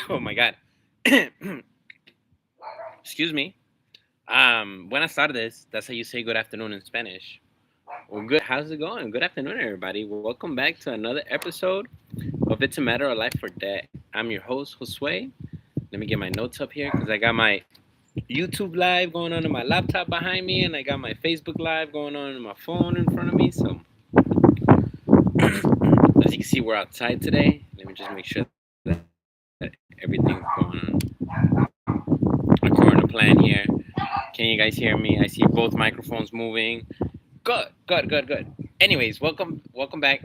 Oh my God. Excuse me. Buenas tardes. That's how you say good afternoon in Spanish. Well, good. How's it going? Good afternoon, everybody. Welcome back to another episode of It's a Matter of Life or Death. I'm your host, Josue. Let me get my notes up here because I got my YouTube live going on my laptop behind me, and I got my Facebook live going on my phone in front of me. So, as you can see, we're outside today. Let me just make sure that everything's going according to plan here. Can you guys hear me? I see both microphones moving. Good. Anyways, welcome back.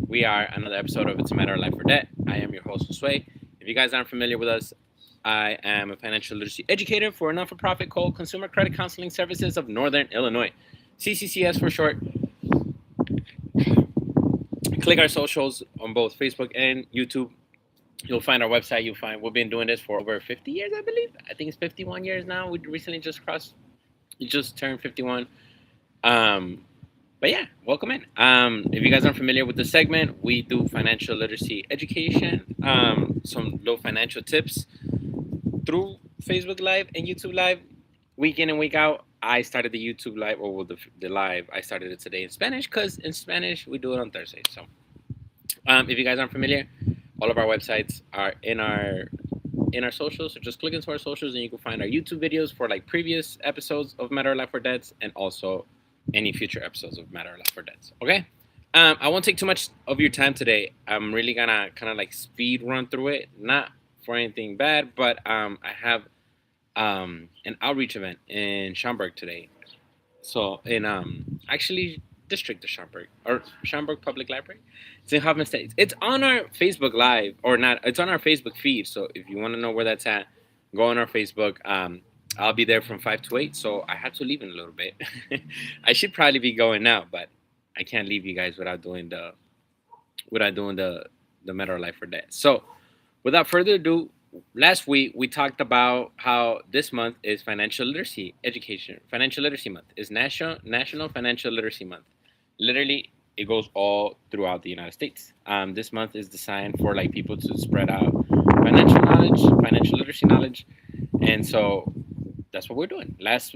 We are another episode of It's a Matter of Life or Debt. I am your host, Josue. If you guys aren't familiar with us, I am a financial literacy educator for a non-for-profit called Consumer Credit Counseling Services of Northern Illinois, CCCS for short. Click our socials on both Facebook and YouTube. You'll find our website. You'll find we've been doing this for over 50 years, I believe. I think it's 51 years now. We recently just turned 51. Um, but yeah, welcome in. If you guys aren't familiar with the segment, we do financial literacy education, some low financial tips through Facebook Live and YouTube Live, week in and week out. I started the YouTube Live, or the live. I started it today in Spanish because in Spanish we do it on Thursday. So, if you guys aren't familiar, all of our websites are in our socials. So just click into our socials and you can find our YouTube videos for like previous episodes of Matter of Life or Debts and also any future episodes of Matter of Life or Debts. Okay. I won't take too much of your time today. I'm really gonna kind of like speed run through it, not for anything bad, but I have an outreach event in Schaumburg today. So in actually district of Schaumburg or Schaumburg Public Library. It's in Hoffman States. It's on our Facebook Live or not. It's on our Facebook feed. So if you want to know where that's at, go on our Facebook. I'll be there from 5 to 8. So I have to leave in a little bit. I should probably be going now, but I can't leave you guys without doing the Matter of Life or Death. So without further ado, last week we talked about how this month is financial literacy education. Financial literacy month is National Financial Literacy Month. Literally, it goes all throughout the United States. This month is designed for like people to spread out financial knowledge, financial literacy knowledge, and so that's what we're doing. Last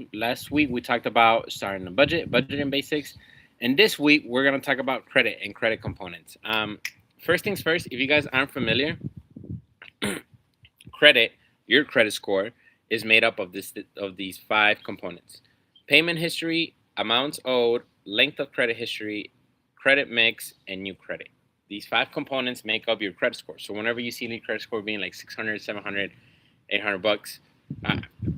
week we talked about starting a budgeting basics, and this week we're gonna talk about credit and credit components. First things first, if you guys aren't familiar, credit, your credit score, is made up of these five components: payment history, amounts owed, length of credit history, credit mix, and new credit. These five components make up your credit score. So whenever you see your credit score being like 600, 700, 800 bucks,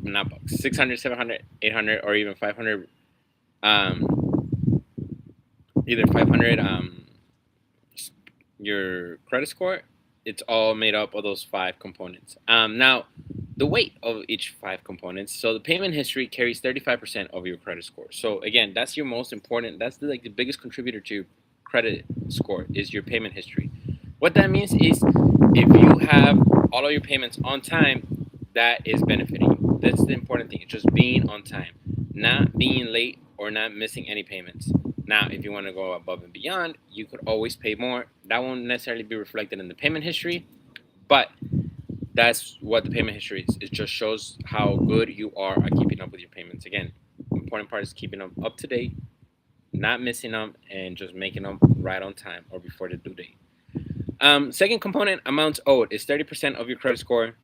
not bucks, 600, 700, 800, or even 500, either 500, your credit score, it's all made up of those five components. Now, the weight of each five components. So the payment history carries 35% of your credit score. So again, that's your most important. That's the biggest contributor to your credit score is your payment history. What that means is if you have all of your payments on time, that is benefiting you. That's the important thing. It's just being on time, not being late or not missing any payments. Now, if you want to go above and beyond, you could always pay more. That won't necessarily be reflected in the payment history, but that's what the payment history is. It just shows how good you are at keeping up with your payments. Again, the important part is keeping them up to date, not missing them, and just making them right on time or before the due date. Second component, amounts owed, is 30% of your credit score.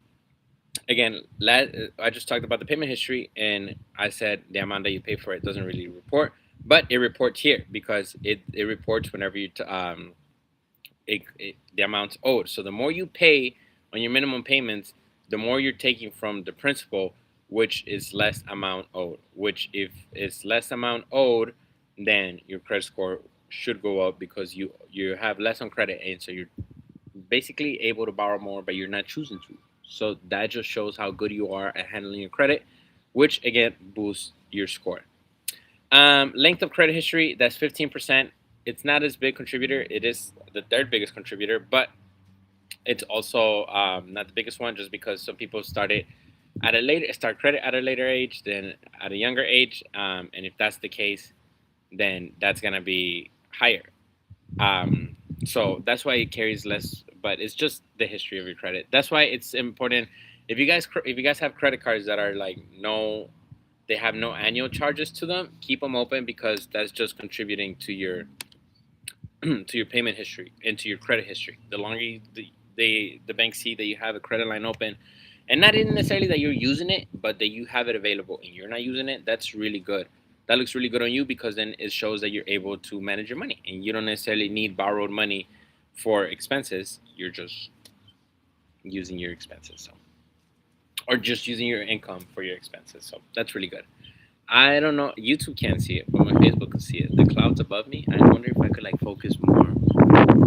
Again, I just talked about the payment history, and I said the amount that you pay for it doesn't really report, but it reports here because it reports whenever the amounts owed. So the more you pay on your minimum payments, the more you're taking from the principal, which is less amount owed. Which, if it's less amount owed, then your credit score should go up because you have less on credit, and so you're basically able to borrow more, but you're not choosing to. So that just shows how good you are at handling your credit, which again boosts your score. Length of credit history, that's 15%. It's not as big contributor. It is the third biggest contributor, but it's also not the biggest one, just because some people start credit at a later age than at a younger age, and if that's the case, then that's gonna be higher. So that's why it carries less but it's just the history of your credit. That's why it's important. If you guys have credit cards that are like no, they have no annual charges to them, keep them open because that's just contributing to your to your payment history and to your credit history. The longer the banks see that you have a credit line open, and not even necessarily that you're using it, but that you have it available and you're not using it, that's really good. That looks really good on you because then it shows that you're able to manage your money and you don't necessarily need borrowed money for expenses. You're just using your expenses, so, or just using your income for your expenses. So that's really good. I don't know. YouTube can't see it, but my Facebook can see it. The clouds above me. I wonder if I could like focus more on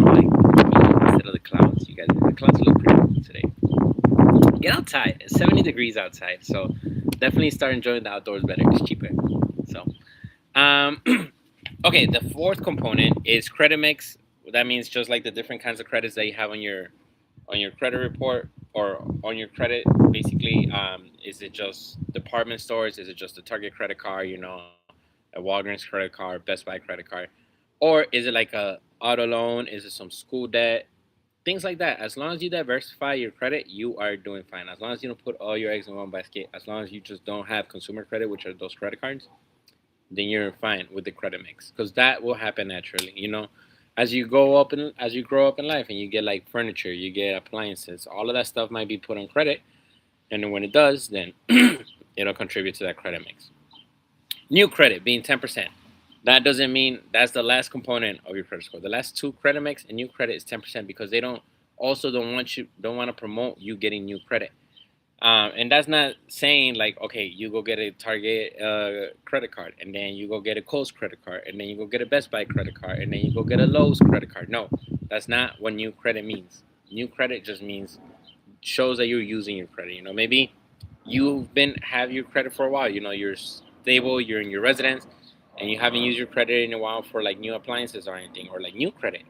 like me instead of the clouds. You guys, the clouds look pretty cool today. Get outside. It's 70 degrees outside, so definitely start enjoying the outdoors better. It's cheaper. So, um, okay. The fourth component is credit mix. That means just like the different kinds of credits that you have on your credit report or on your credit. Basically, is it just department stores? Is it just a Target credit card? A Walgreens credit card, Best Buy credit card, or is it like a auto loan? Is it some school debt? Things like that. As long as you diversify your credit, you are doing fine. As long as you don't put all your eggs in one basket, as long as you just don't have consumer credit, which are those credit cards, then you're fine with the credit mix because that will happen naturally. As you grow up in life and you get like furniture, you get appliances, all of that stuff might be put on credit, and then when it does, then it'll contribute to that credit mix. New credit being 10%. That doesn't mean that's the last component of your credit score. The last two, credit mix and new credit, is 10% because they don't want to promote you getting new credit. And that's not saying like, okay, you go get a Target credit card, and then you go get a Kohl's credit card, and then you go get a Best Buy credit card, and then you go get a Lowe's credit card. No, that's not what new credit means. New credit just means shows that you're using your credit. Maybe have your credit for a while. You're stable, you're in your residence, and you haven't used your credit in a while for like new appliances or anything, or like new credit.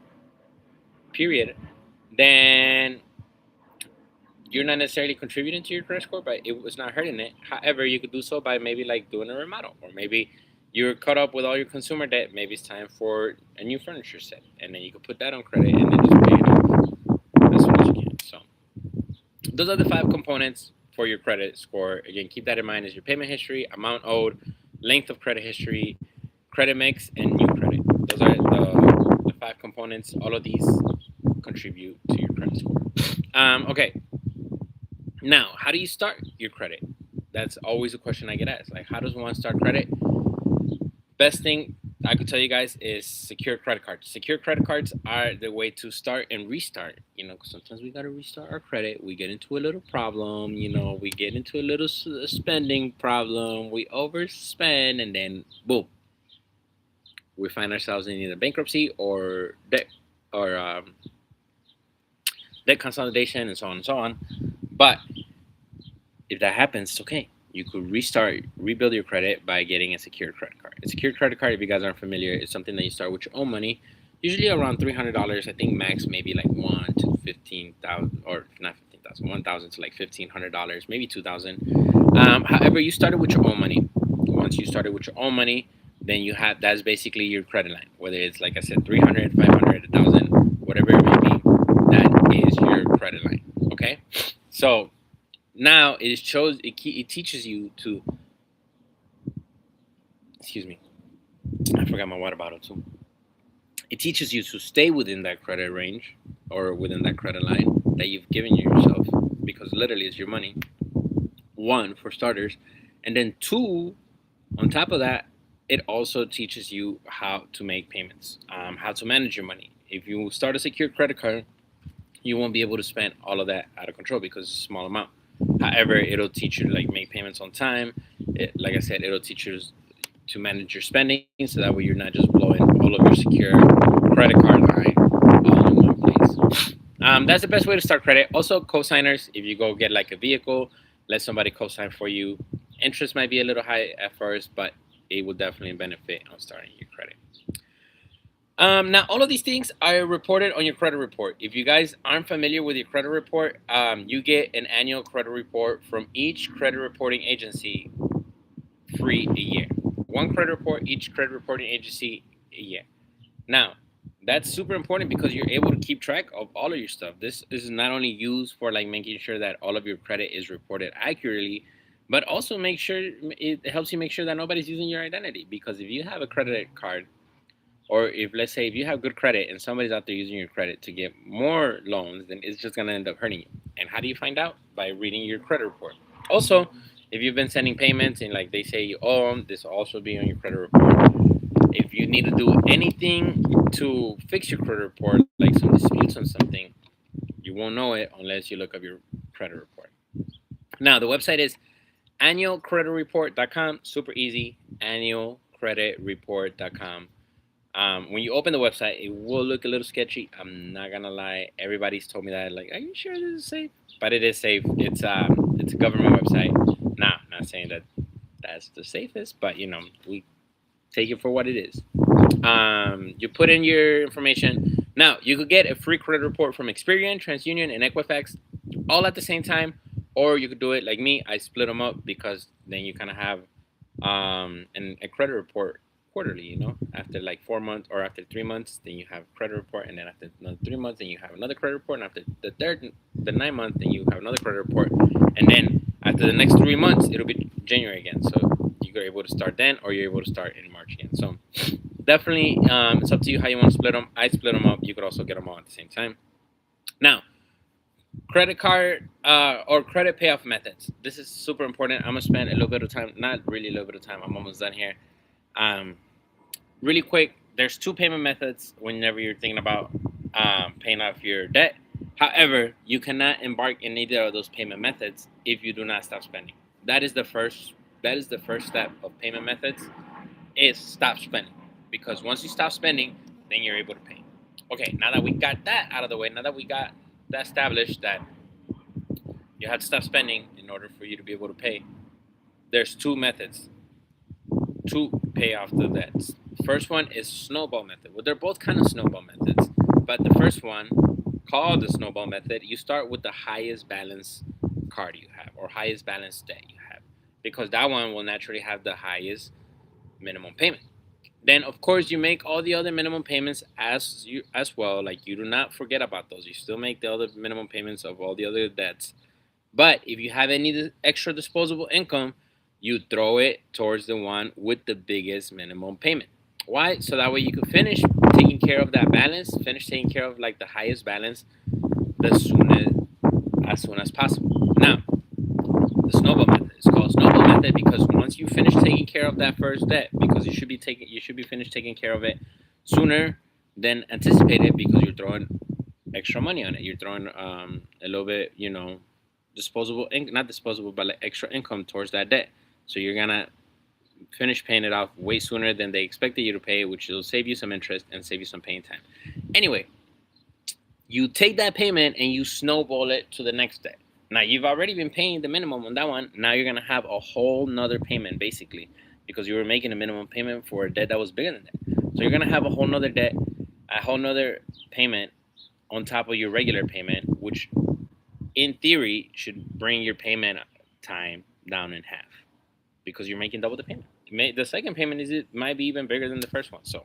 Period. Then you're not necessarily contributing to your credit score, but it was not hurting it. However, you could do so by maybe like doing a remodel, or maybe you're caught up with all your consumer debt. Maybe it's time for a new furniture set, and then you could put that on credit and then just pay it off as soon as you can. So those are the 5 components for your credit score. Again, keep that in mind: is your payment history, amount owed, length of credit history, credit mix, and new credit. Those are the 5 components. All of these contribute to your credit score. Okay. Now, how do you start your credit? That's always a question I get asked. Like, how does one start credit? Best thing I could tell you guys is secure credit cards. Secure credit cards are the way to start and restart. Because sometimes we got to restart our credit. We get into a little problem. We get into a little spending problem. We overspend, and then boom, we find ourselves in either bankruptcy or debt consolidation, and so on and so on. But if that happens, it's okay. You could rebuild your credit by getting a secured credit card. A secured credit card, if you guys aren't familiar, is something that you start with your own money, usually around $300. I think max maybe like $1,000 to $15,000, or not $15,000, $1,000 to like $1,500, maybe $2,000. However, you started with your own money. Once you started with your own money, then that's basically your credit line. Whether it's, like I said, 300, 500, 1,000, whatever it may be, that is your credit line. Okay, so now it teaches you to, excuse me, I forgot my water bottle too. It teaches you to stay within that credit range or within that credit line that you've given yourself, because literally it's your money. 1, for starters, and then 2, on top of that, it also teaches you how to make payments, how to manage your money. If you start a secured credit card, you won't be able to spend all of that out of control because it's a small amount. However, it'll teach you to like make payments on time. Like I said, it'll teach you to manage your spending, so that way you're not just blowing all of your secure credit card line all in one place. That's the best way to start credit. Also, co-signers. If you go get like a vehicle, let somebody co-sign for you. Interest might be a little high at first, but it will definitely benefit on starting your credit. Now, all of these things are reported on your credit report. If you guys aren't familiar with your credit report, you get an annual credit report from each credit reporting agency free a year. One credit report, each credit reporting agency a year. Now, That's super important because you're able to keep track of all of your stuff. This is not only used for like making sure that all of your credit is reported accurately, but also make sure it helps you make sure that nobody's using your identity. Because if you have a credit card, or if let's say if you have good credit and somebody's out there using your credit to get more loans, then it's just gonna end up hurting you. And how do you find out? By reading your credit report. Also, if you've been sending payments and like they say you owe them, this will also be on your credit report. If you need to do anything to fix your credit report, like some disputes on something, you won't know it unless you look up your credit report. Now, the website is annualcreditreport.com. Super easy. Annualcreditreport.com. When you open the website, it will look a little sketchy. I'm not gonna lie. Everybody's told me that. Like, are you sure this is safe? But it is safe. It's a government website. Nah, not saying that that's the safest, but we take it for what it is. You put in your information. Now, you could get a free credit report from Experian, TransUnion, and Equifax all at the same time, or you could do it like me. I split them up because then you kind of have a credit report quarterly. After like 4 months or after 3 months, then you have a credit report, and then after another 3 months, then you have another credit report, and after the 9 month, then you have another credit report, and then after the next 3 months, it'll be January again. So you're able to start then, or you're able to start in March again. So definitely, it's up to you how you want to split them. I split them up. You could also get them all at the same time. Now, credit card or credit payoff methods. This is super important. I'm gonna spend a little bit of time, not really a little bit of time. I'm almost done here. Um, Really quick, there's two payment methods whenever you're thinking about paying off your debt. However, you cannot embark in either of those payment methods if you do not stop spending. That is the first. That is the first step of payment methods. Is stop spending, because once you stop spending, then you're able to pay. Okay, now that we got that out of the way, now that we got that established that you have to stop spending in order for you to be able to pay, there's two methods to pay off the debts. First one is snowball method. Well, they're both kind of snowball methods, but the first one, called the snowball method, you start with the highest balance card you have or highest balance debt you have, because that one will naturally have the highest minimum payment. Then, of course, you make all the other minimum payments as well. Like, you do not forget about those. You still make the other minimum payments of all the other debts. But if you have any extra disposable income, you throw it towards the one with the biggest minimum payment. Why? So that way you can finish taking care of that balance, finish taking care of like the highest balance as soon as possible. Now, the snowball method is called snowball method because once you finish taking care of that first debt, because you should be finished taking care of it sooner than anticipated, because you're throwing extra money on it. You're throwing a little bit, disposable, not disposable, but like extra income towards that debt. So you're gonna finish paying it off way sooner than they expected you to pay, which will save you some interest and save you some paying time. Anyway, you take that payment and you snowball it to the next debt. Now, you've already been paying the minimum on that one. Now you're gonna have a whole nother payment, basically, because you were making a minimum payment for a debt that was bigger than that. So you're gonna have a whole nother debt, a whole nother payment on top of your regular payment, which in theory should bring your payment time down in half, because you're making double the payment. The second payment it might be even bigger than the first one. So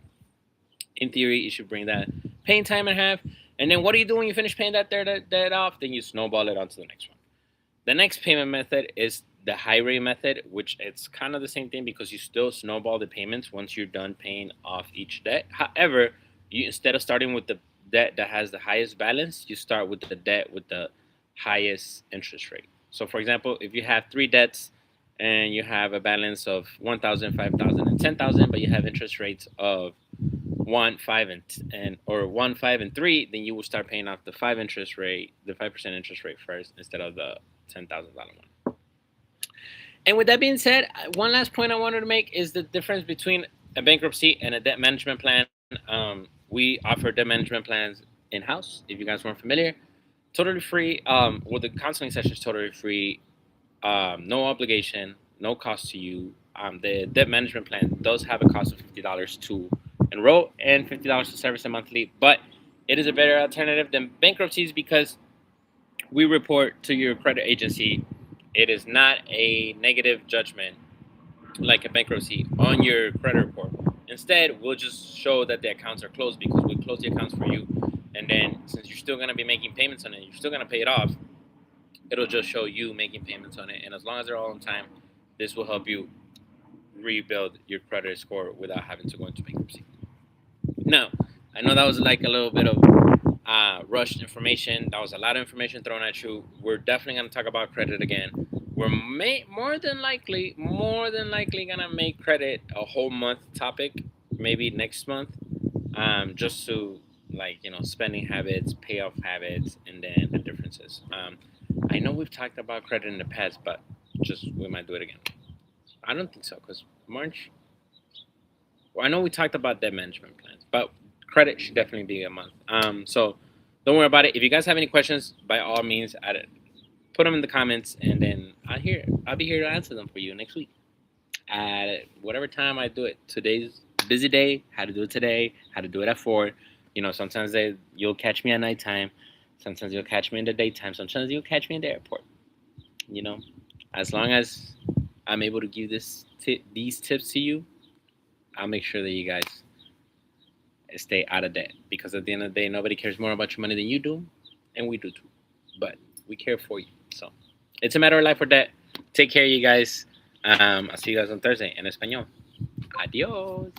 in theory, it should bring that paying time in half. And then what do you do when you finish paying that debt off? Then you snowball it onto the next one. The next payment method is the high rate method, which it's kind of the same thing because you still snowball the payments once you're done paying off each debt. However, you, instead of starting with the debt that has the highest balance, you start with the debt with the highest interest rate. So, for example, if you have three debts and you have a balance of 1,000, 5,000, and 10,000, but you have interest rates of 1, 5, or 1, 5, and 3, then you will start paying off the 5% interest rate first instead of the $10,000 one. And with that being said, one last point I wanted to make is the difference between a bankruptcy and a debt management plan. We offer debt management plans in-house. If you guys weren't familiar, totally free. The counseling session is totally free. No obligation, no cost to you. The debt management plan does have a cost of $50 to enroll and $50 to service it monthly, but it is a better alternative than bankruptcies because we report to your credit agency. It is not a negative judgment like a bankruptcy on your credit report. Instead, we'll just show that the accounts are closed because we close the accounts for you. And then since you're still going to be making payments on it, you're still going to pay it off. It'll just show you making payments on it. And as long as they're all on time, this will help you rebuild your credit score without having to go into bankruptcy. Now, I know that was like a little bit of rushed information. That was a lot of information thrown at you. We're definitely going to talk about credit again. We're more than likely gonna make credit a whole month topic, maybe next month, just to spending habits, payoff habits, and then the differences. I know we've talked about credit in the past, but we might do it again. I don't think so because March. Well, I know we talked about debt management plans, but credit should definitely be a month. So don't worry about it. If you guys have any questions, by all means, put them in the comments, and then I'll be here to answer them for you next week at whatever time I do it. Today's busy day. How to do it today? How to do it at 4? Sometimes you'll catch me at nighttime. Sometimes you'll catch me in the daytime. Sometimes you'll catch me in the airport. As long as I'm able to give these tips to you, I'll make sure that you guys stay out of debt. Because at the end of the day, nobody cares more about your money than you do, and we do too. But we care for you. So it's a matter of life or debt. Take care, you guys. I'll see you guys on Thursday en español. Adiós.